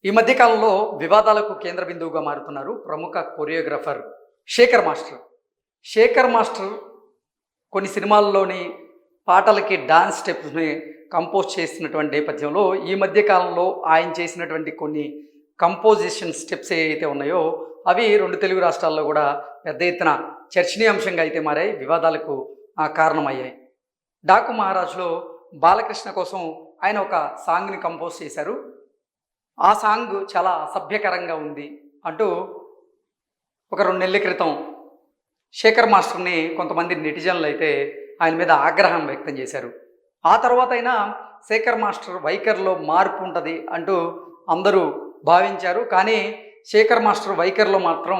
ఈ మధ్య కాలంలో వివాదాలకు కేంద్ర బిందువుగా మారుతున్నారు ప్రముఖ choreographer Shekhar master. Shekhar master కొన్ని సినిమాల్లోని పాటలకి డాన్స్ స్టెప్స్ని కంపోజ్ చేసినటువంటి నేపథ్యంలో ఈ మధ్య కాలంలో ఆయన చేసినటువంటి కొన్ని కంపోజిషన్ స్టెప్స్ ఏవైతే ఉన్నాయో అవి రెండు తెలుగు రాష్ట్రాల్లో కూడా పెద్ద ఎత్తున చర్చనీయాంశంగా అయితే మారాయి, వివాదాలకు కారణమయ్యాయి. డాకు మహారాజ్లో బాలకృష్ణ కోసం ఆయన ఒక సాంగ్ని కంపోజ్ చేశారు. ఆ సాంగ్ చాలా అసభ్యకరంగా ఉంది అంటూ ఒక 2 నెలల క్రితం శేఖర్ మాస్టర్ని కొంతమంది నెటిజన్లు అయితే ఆయన మీద ఆగ్రహం వ్యక్తం చేశారు. ఆ తర్వాత అయినా శేఖర్ మాస్టర్ వైఖరిలో మార్పు ఉంటుంది అంటూ అందరూ భావించారు. కానీ శేఖర్ మాస్టర్ వైఖరిలో మాత్రం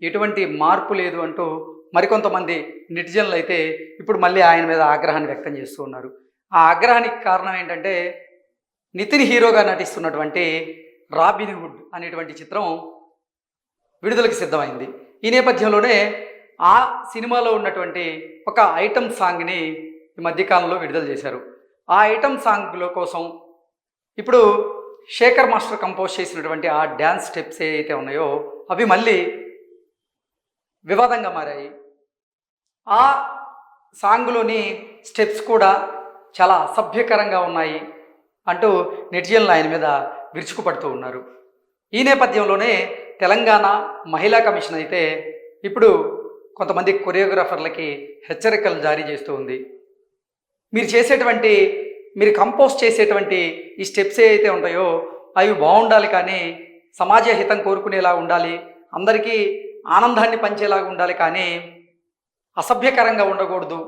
ఎటువంటి మార్పు లేదు అంటూ మరికొంతమంది నెటిజన్లు అయితే ఇప్పుడు మళ్ళీ ఆయన మీద ఆగ్రహాన్ని వ్యక్తం చేస్తూ ఉన్నారు. ఆ ఆగ్రహానికి కారణం ఏంటంటే నితిన్ హీరోగా నటిస్తున్నటువంటి రాబిన్హుడ్ అనేటువంటి చిత్రం విడుదలకు సిద్ధమైంది. ఈ నేపథ్యంలోనే ఆ సినిమాలో ఉన్నటువంటి ఒక ఐటమ్ సాంగ్ని ఈ మధ్యకాలంలో విడుదల చేశారు. ఆ ఐటమ్ సాంగ్ల కోసం ఇప్పుడు శేఖర్ మాస్టర్ కంపోజ్ చేసినటువంటి ఆ డ్యాన్స్ స్టెప్స్ ఏవైతే ఉన్నాయో అవి మళ్ళీ వివాదంగా మారాయి. ఆ సాంగ్లోని స్టెప్స్ కూడా చాలా అసభ్యకరంగా ఉన్నాయి అంటూ నెటిజన్లు ఆయన మీద విరుచుకుపడుతూ ఉన్నారు. ఈ నేపథ్యంలోనే తెలంగాణ మహిళా కమిషన్ అయితే ఇప్పుడు కొంతమంది కొరియోగ్రాఫర్లకి హెచ్చరికలు జారీ చేస్తూ ఉంది. మీరు కంపోజ్ చేసేటువంటి ఈ స్టెప్స్ ఏవైతే ఉంటాయో అవి బాగుండాలి, కానీ సమాజ హితం కోరుకునేలా ఉండాలి, అందరికీ ఆనందాన్ని పంచేలాగా ఉండాలి, కానీ అసభ్యకరంగా ఉండకూడదు,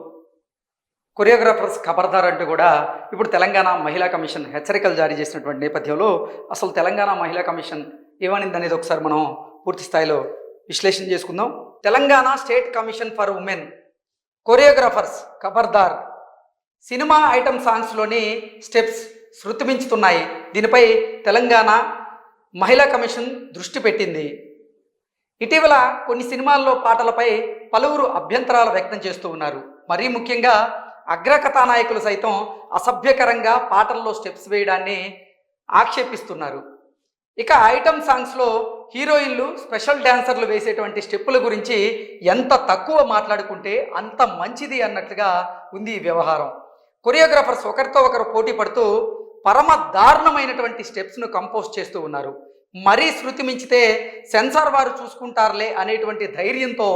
కొరియోగ్రాఫర్స్ ఖబర్దార్ అంటూ కూడా ఇప్పుడు తెలంగాణ మహిళా కమిషన్ హెచ్చరికలు జారీ చేసినటువంటి నేపథ్యంలో అసలు తెలంగాణ మహిళా కమిషన్ ఏమనింది అనేది ఒకసారి మనం పూర్తి స్థాయిలో విశ్లేషణ చేసుకుందాం. Telangana state commission for women choreographers ఖబర్దార్, సినిమా ఐటమ్ సాంగ్స్లోని స్టెప్స్ శృతిమించుతున్నాయి. దీనిపై తెలంగాణ మహిళా కమిషన్ దృష్టి పెట్టింది. ఇటీవల కొన్ని సినిమాల్లో పాటలపై పలువురు అభ్యంతరాలు వ్యక్తం చేస్తూ ఉన్నారు. మరీ ముఖ్యంగా అగ్రకథానాయకులు సైతం అసభ్యకరంగా పాటల్లో స్టెప్స్ వేయడాన్ని ఆక్షేపిస్తున్నారు. ఇక ఐటమ్ సాంగ్స్లో హీరోయిన్లు స్పెషల్ డ్యాన్సర్లు వేసేటువంటి స్టెప్పుల గురించి ఎంత తక్కువ మాట్లాడుకుంటే అంత మంచిది అన్నట్లుగా ఉంది ఈ వ్యవహారం. కొరియోగ్రాఫర్స్ ఒకరితో ఒకరు పోటీ పడుతూ పరమ దారుణమైనటువంటి స్టెప్స్ను కంపోజ్ చేస్తూ ఉన్నారు. మరీ శృతి మించితే సెన్సార్ వారు చూసుకుంటారులే అనేటువంటి ధైర్యంతో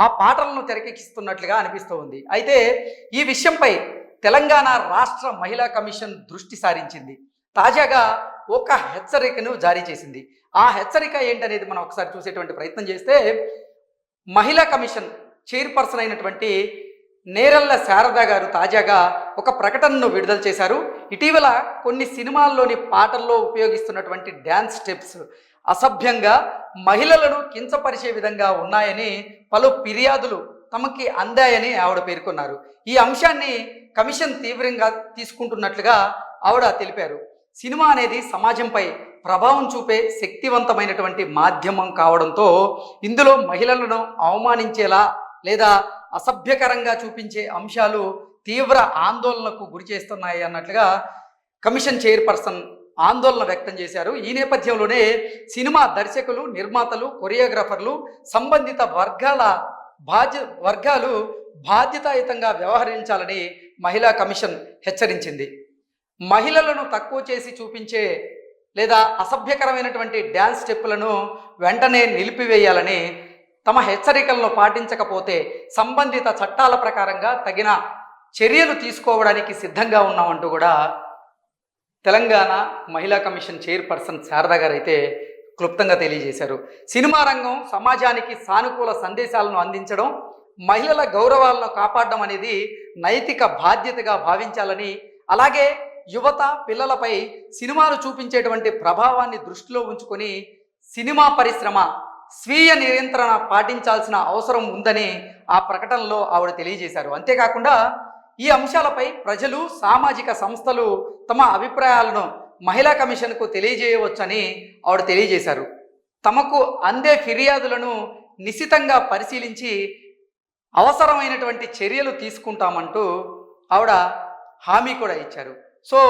ఆ పాటలను తెరకెక్కిస్తున్నట్లుగా అనిపిస్తూ ఉంది. అయితే ఈ విషయంపై తెలంగాణ రాష్ట్ర మహిళా కమిషన్ దృష్టి సారించింది. తాజాగా ఒక హెచ్చరికను జారీ చేసింది. ఆ హెచ్చరిక ఏంటనేది మనం ఒకసారి చూసేటువంటి ప్రయత్నం చేస్తే, మహిళా కమిషన్ చైర్పర్సన్ అయినటువంటి నేరళ్ళ శారద గారు తాజాగా ఒక ప్రకటనను విడుదల చేశారు. ఇటీవల కొన్ని సినిమాల్లోని పాటల్లో ఉపయోగిస్తున్నటువంటి డ్యాన్స్ స్టెప్స్ అసభ్యంగా, మహిళలను కించపరిచే విధంగా ఉన్నాయని పలు ఫిర్యాదులు తమకి అందాయని ఆవిడ పేర్కొన్నారు. ఈ అంశాన్ని కమిషన్ తీవ్రంగా తీసుకుంటున్నట్లుగా ఆవిడ తెలిపారు. సినిమా అనేది సమాజంపై ప్రభావం చూపే శక్తివంతమైనటువంటి మాధ్యమం కావడంతో ఇందులో మహిళలను అవమానించేలా లేదా అసభ్యకరంగా చూపించే అంశాలు తీవ్ర ఆందోళనకు గురి చేస్తున్నాయి అన్నట్లుగా కమిషన్ చైర్పర్సన్ ఆందోళన వ్యక్తం చేశారు. ఈ నేపథ్యంలోనే సినిమా దర్శకులు, నిర్మాతలు, కొరియోగ్రాఫర్లు, సంబంధిత వర్గాలు బాధ్యతాయుతంగా వ్యవహరించాలని మహిళా కమిషన్ హెచ్చరించింది. మహిళలను తక్కువ చేసి చూపించే లేదా అసభ్యకరమైనటువంటి డ్యాన్స్ స్టెప్పులను వెంటనే నిలిపివేయాలని, తమ హెచ్చరికలను పాటించకపోతే సంబంధిత చట్టాల ప్రకారంగా తగిన చర్యలు తీసుకోవడానికి సిద్ధంగా ఉన్నామంటూ కూడా తెలంగాణ మహిళా కమిషన్ చైర్పర్సన్ శారద గారు అయితే క్లుప్తంగా తెలియజేశారు. సినిమా రంగం సమాజానికి సానుకూల సందేశాలను అందించడం, మహిళల గౌరవాలను కాపాడడం అనేది నైతిక బాధ్యతగా భావించాలని, అలాగే యువత, పిల్లలపై సినిమాలు చూపించేటువంటి ప్రభావాన్ని దృష్టిలో ఉంచుకొని సినిమా పరిశ్రమ స్వీయ నియంత్రణ పాటించాల్సిన అవసరం ఉందని ఆ ప్రకటనలో ఆవిడ తెలియజేశారు. అంతేకాకుండా ఈ అంశాలపై ప్రజలు, సామాజిక సంస్థలు తమ అభిప్రాయాలను మహిళా కమిషన్కు తెలియజేయవచ్చని ఆవిడ తెలియజేశారు. తమకు అందే ఫిర్యాదులను నిశితంగా పరిశీలించి అవసరమైనటువంటి చర్యలు తీసుకుంటామంటూ ఆవిడ హామీ కూడా ఇచ్చారు. సో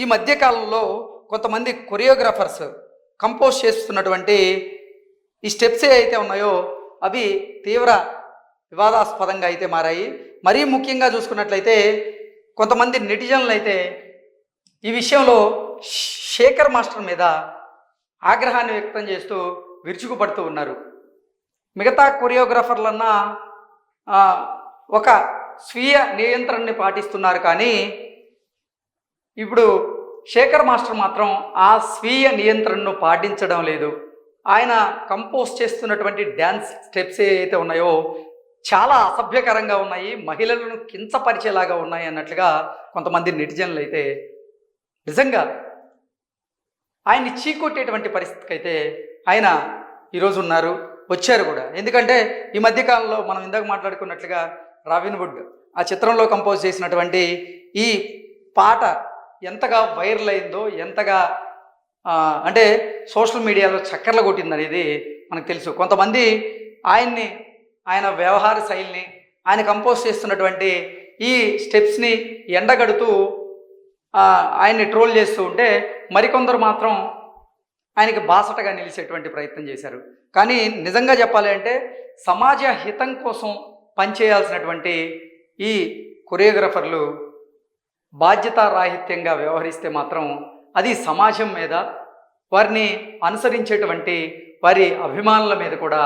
ఈ మధ్యకాలంలో కొంతమంది కొరియోగ్రాఫర్స్ కంపోజ్ చేస్తున్నటువంటి ఈ స్టెప్స్ ఏవైతే ఉన్నాయో అవి తీవ్ర వివాదాస్పదంగా అయితే మారాయి. మరీ ముఖ్యంగా చూసుకున్నట్లయితే కొంతమంది నెటిజన్లు అయితే ఈ విషయంలో శేఖర్ మాస్టర్ మీద ఆగ్రహాన్ని వ్యక్తం చేస్తూ విరుచుకుపడుతూ ఉన్నారు. మిగతా కొరియోగ్రాఫర్లన్నా ఒక స్వీయ నియంత్రణని పాటిస్తున్నారు, కానీ ఇప్పుడు శేఖర్ మాస్టర్ మాత్రం ఆ స్వీయ నియంత్రణను పాటించడం లేదు. ఆయన కంపోజ్ చేస్తున్నటువంటి డ్యాన్స్ స్టెప్స్ ఏవైతే ఉన్నాయో చాలా అసభ్యకరంగా ఉన్నాయి, మహిళలను కించపరిచేలాగా ఉన్నాయి అన్నట్లుగా కొంతమంది నెటిజన్లు అయితే నిజంగా ఆయన్ని చీకొట్టేటువంటి పరిస్థితికి అయితే ఆయన ఈరోజు ఉన్నారు, వచ్చారు కూడా. ఎందుకంటే ఈ మధ్యకాలంలో మనం ఇందాక మాట్లాడుకున్నట్లుగా రాబిన్హుడ్ ఆ చిత్రంలో కంపోజ్ చేసినటువంటి ఈ పాట ఎంతగా వైరల్ అయిందో, ఎంతగా అంటే సోషల్ మీడియాలో చక్కర్లు కొట్టిందనేది మనకు తెలుసు. కొంతమంది ఆయన వ్యవహార శైలిని, ఆయన కంపోజ్ చేస్తున్నటువంటి ఈ స్టెప్స్ని ఎండగడుతూ ఆయన్ని ట్రోల్ చేస్తూ ఉంటే మరికొందరు మాత్రం ఆయనకి బాసటగా నిలిచేటువంటి ప్రయత్నం చేశారు. కానీ నిజంగా చెప్పాలి అంటే సమాజ హితం కోసం పనిచేయాల్సినటువంటి ఈ కొరియోగ్రాఫర్లు బాధ్యతారాహిత్యంగా వ్యవహరిస్తే మాత్రం అది సమాజం మీద, వారిని అనుసరించేటువంటి వారి అభిమానుల మీద కూడా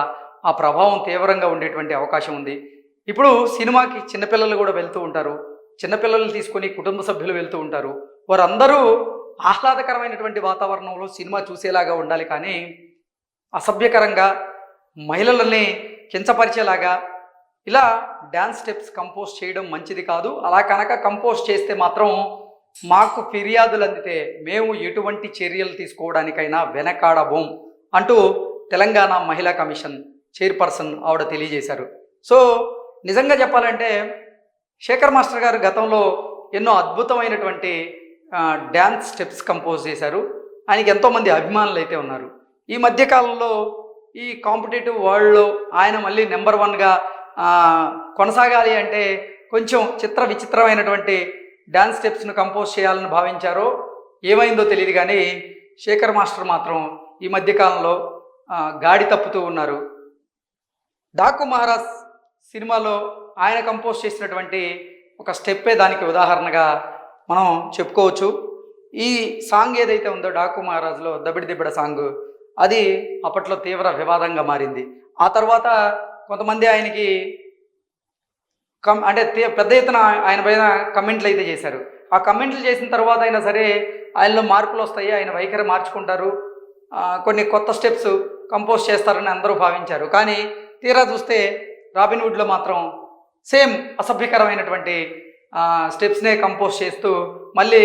ఆ ప్రభావం తీవ్రంగా ఉండేటువంటి అవకాశం ఉంది. ఇప్పుడు సినిమాకి చిన్నపిల్లలు కూడా వెళ్తూ ఉంటారు, చిన్నపిల్లలు తీసుకొని కుటుంబ సభ్యులు వెళ్తూ ఉంటారు. వారందరూ ఆహ్లాదకరమైనటువంటి వాతావరణంలో సినిమా చూసేలాగా ఉండాలి, కానీ అసభ్యకరంగా మహిళలని కించపరిచేలాగా ఇలా డ్యాన్స్ స్టెప్స్ కంపోజ్ చేయడం మంచిది కాదు. అలా కనుక కంపోజ్ చేస్తే మాత్రం మాకు ఫిర్యాదులు అందితే మేము ఎటువంటి చర్యలు తీసుకోవడానికైనా వెనకాడబోం అంటూ తెలంగాణ మహిళా కమిషన్ చైర్పర్సన్ ఆవిడ తెలియజేశారు. సో నిజంగా చెప్పాలంటే శేఖర్ మాస్టర్ గారు గతంలో ఎన్నో అద్భుతమైనటువంటి డ్యాన్స్ స్టెప్స్ కంపోజ్ చేశారు. ఆయనకి ఎంతోమంది అభిమానులు అయితే ఉన్నారు. ఈ మధ్యకాలంలో ఈ కాంపిటేటివ్ వరల్డ్లో ఆయన మళ్ళీ నెంబర్ 1గా కొనసాగాలి అంటే కొంచెం విచిత్రమైనటువంటి డ్యాన్స్ స్టెప్స్ను కంపోజ్ చేయాలని భావించారో ఏమైందో తెలియదు, కానీ శేఖర్ మాస్టర్ మాత్రం ఈ మధ్యకాలంలో గాడి తప్పుతూ ఉన్నారు. డాకు మహారాజ్ సినిమాలో ఆయన కంపోజ్ చేసినటువంటి ఒక స్టెప్పే దానికి ఉదాహరణగా మనం చెప్పుకోవచ్చు. ఈ సాంగ్ ఏదైతే ఉందో డాకు మహారాజ్లో దబిడి దిబ్బడ సాంగ్, అది అప్పట్లో తీవ్ర వివాదంగా మారింది. ఆ తర్వాత కొంతమంది ఆయనకి అంటే పెద్ద ఎత్తున ఆయన పైన కమెంట్లు అయితే చేశారు. ఆ కమెంట్లు చేసిన తర్వాత అయినా సరే ఆయనలో మార్పులు వస్తాయి, ఆయన వైఖరి మార్చుకుంటారు, కొన్ని కొత్త స్టెప్స్ కంపోజ్ చేస్తారని అందరూ భావించారు. కానీ తీరా చూస్తే రాబిన్హుడ్లో మాత్రం సేమ్ అసభ్యకరమైనటువంటి స్టెప్స్నే కంపోజ్ చేస్తూ మళ్ళీ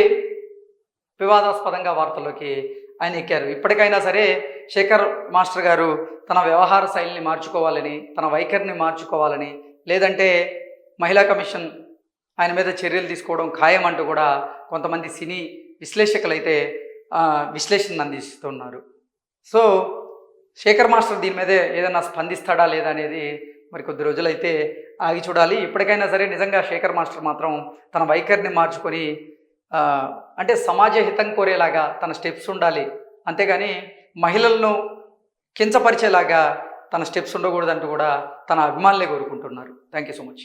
వివాదాస్పదంగా వార్తల్లోకి ఆయన ఎక్కారు. ఇప్పటికైనా సరే శేఖర్ మాస్టర్ గారు తన వ్యవహార శైలిని మార్చుకోవాలని, తన వైఖరిని మార్చుకోవాలని, లేదంటే మహిళా కమిషన్ ఆయన మీద చర్యలు తీసుకోవడం ఖాయం అంటూ కూడా కొంతమంది సినీ విశ్లేషకులు అయితే విశ్లేషణ అందిస్తున్నారు. సో శేఖర్ మాస్టర్ దీని మీద ఏదైనా స్పందిస్తాడా లేదా అనేది మరి కొద్ది రోజులైతే ఆగి చూడాలి. ఇప్పటికైనా సరే నిజంగా శేఖర్ మాస్టర్ మాత్రం తన వైఖరిని మార్చుకొని అంటే సమాజ హితం కోరేలాగా తన స్టెప్స్ ఉండాలి, అంతేగాని మహిళలను కించపరిచేలాగా తన స్టెప్స్ ఉండకూడదంటూ కూడా తన అభిమానులే కోరుకుంటున్నారు. Thank you so much.